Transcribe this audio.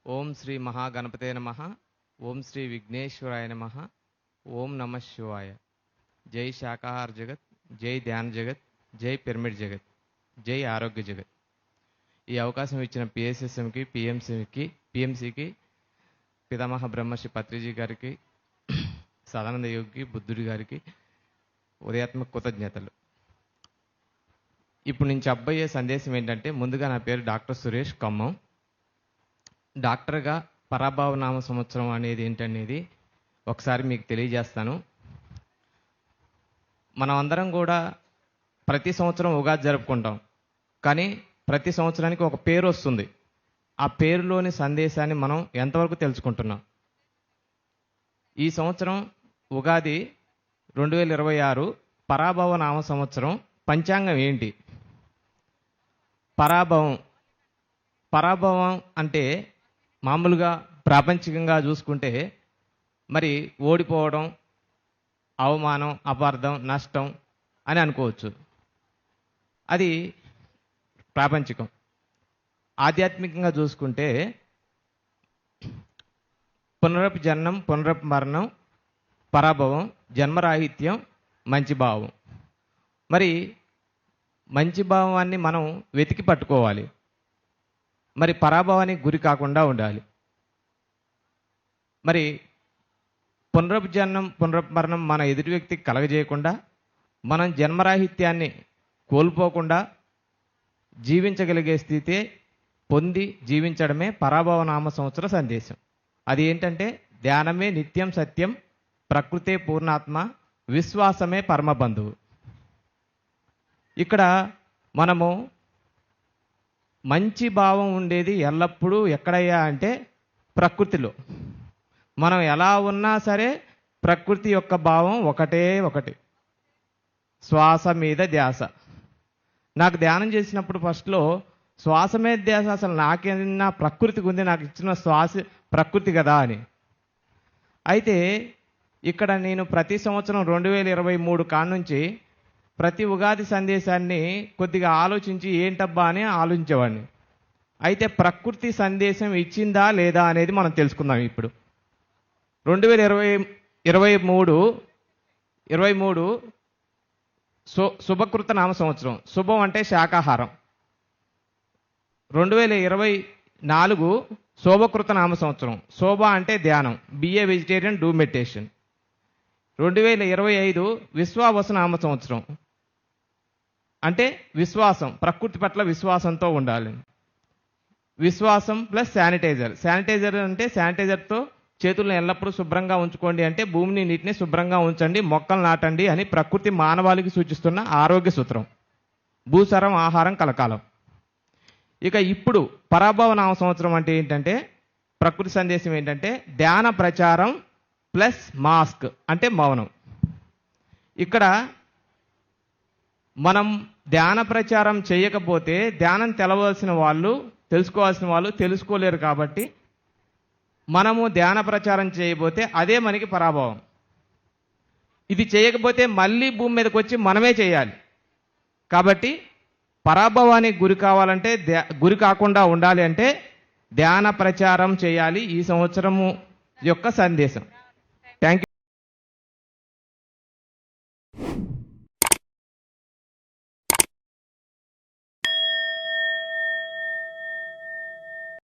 ఓం శ్రీ మహాగణపతే నమః. ఓం శ్రీ విఘ్నేశ్వరాయ నమః. ఓం నమ శివాయ. జై శాకాహార జగత్, జై ధ్యాన జగత్, జై పిరమిడ్ జగత్, జై ఆరోగ్య జగత్. ఈ అవకాశం ఇచ్చిన పిఎస్ఎస్ఎంకి, పిఎంసికి, పితామహ బ్రహ్మర్షి పత్రిజీ గారికి, సదానంద యోగికి, బుద్ధుడి గారికి ఉదయాత్మక కృతజ్ఞతలు. ఇప్పుడు నేను చెప్పబోయే సందేశం ఏంటంటే, ముందుగా నా పేరు డాక్టర్ సురేష్ ఖమ్మం. డాక్టర్గా పరాభవ నామ సంవత్సరం అనేది ఏంటనేది ఒకసారి మీకు తెలియజేస్తాను. మనం అందరం కూడా ప్రతి సంవత్సరం ఉగాది జరుపుకుంటాం, కానీ ప్రతి సంవత్సరానికి ఒక పేరు వస్తుంది. ఆ పేరులోని సందేశాన్ని మనం ఎంతవరకు తెలుసుకుంటున్నాం? ఈ సంవత్సరం ఉగాది 2026 పరాభవ నామ సంవత్సరం. పంచాంగం ఏంటి? పరాభవం అంటే మామూలుగా ప్రాపంచికంగా చూసుకుంటే మరి ఓడిపోవడం, అవమానం, అపార్థం, నష్టం అని అనుకోవచ్చు. అది ప్రాపంచికం. ఆధ్యాత్మికంగా చూసుకుంటే పునరపి జననం, పునరపి మరణం, పరాభవం, జన్మరాహిత్యం, మంచి భావం. మరి మంచి భావాన్ని మనం వెతికి పట్టుకోవాలి. మరి పరాభవానికి గురి కాకుండా ఉండాలి. మరి పునరపి జననం, పునరపి మరణం మన ఎదుటి వ్యక్తికి కలగజేయకుండా, మనం జన్మరాహిత్యాన్ని కోల్పోకుండా జీవించగలిగే స్థితి పొంది జీవించడమే పరాభవ నామ సంవత్సర సందేశం. అది ఏంటంటే, ధ్యానమే నిత్యం సత్యం, ప్రకృతే పూర్ణాత్మ, విశ్వాసమే పరమబంధువు. ఇక్కడ మనము మంచి భావం ఉండేది ఎల్లప్పుడూ ఎక్కడయ్యా అంటే ప్రకృతిలో. మనం ఎలా ఉన్నా సరే ప్రకృతి యొక్క భావం ఒకటే ఒకటి, శ్వాస మీద ధ్యాస. నాకు ధ్యానం చేసినప్పుడు ఫస్ట్లో శ్వాస మీద ధ్యాస, అసలు నాకేమన్నా ప్రకృతికి ఉంది, నాకు ఇచ్చిన శ్వాస ప్రకృతి కదా అని. అయితే ఇక్కడ నేను ప్రతి సంవత్సరం 2023 కానుంచి ప్రతి ఉగాది సందేశాన్ని కొద్దిగా ఆలోచించి ఏంటబ్బా అని ఆలోచించేవాడిని. అయితే ప్రకృతి సందేశం ఇచ్చిందా లేదా అనేది మనం తెలుసుకుందాం. ఇప్పుడు 2023 శుభకృత నామ సంవత్సరం. శుభం అంటే శాకాహారం. 2024 శోభకృత నామ సంవత్సరం. శోభ అంటే ధ్యానం, బిఏ వెజిటేరియన్, డూ మెడిటేషన్. 2025 విశ్వావస నామ సంవత్సరం. అంటే విశ్వాసం, ప్రకృతి పట్ల విశ్వాసంతో ఉండాలి. విశ్వాసం ప్లస్ శానిటైజర్. శానిటైజర్ అంటే శానిటైజర్తో చేతులను ఎల్లప్పుడూ శుభ్రంగా ఉంచుకోండి, అంటే భూమిని, నీటిని శుభ్రంగా ఉంచండి, మొక్కలు నాటండి అని ప్రకృతి మానవాళికి సూచిస్తున్న ఆరోగ్య సూత్రం. భూసారం, ఆహారం కలకాలం. ఇక ఇప్పుడు పరాభవ నామ సంవత్సరం అంటే ఏంటంటే, ప్రకృతి సందేశం ఏంటంటే ధ్యాన ప్రచారం ప్లస్ మాస్క్ అంటే మౌనం. ఇక్కడ మనం ధ్యాన ప్రచారం చేయకపోతే ధ్యానం తెలుసుకోవాల్సిన వాళ్ళు తెలుసుకోలేరు. కాబట్టి మనము ధ్యాన ప్రచారం చేయబోతే అదే మనకి పరాభవం. ఇది చేయకపోతే మళ్ళీ భూమి మీదకి వచ్చి మనమే చేయాలి. కాబట్టి పరాభవానికి గురి కాకుండా ఉండాలి అంటే ధ్యాన ప్రచారం చేయాలి. ఈ సంవత్సరము యొక్క సందేశం. Thank you.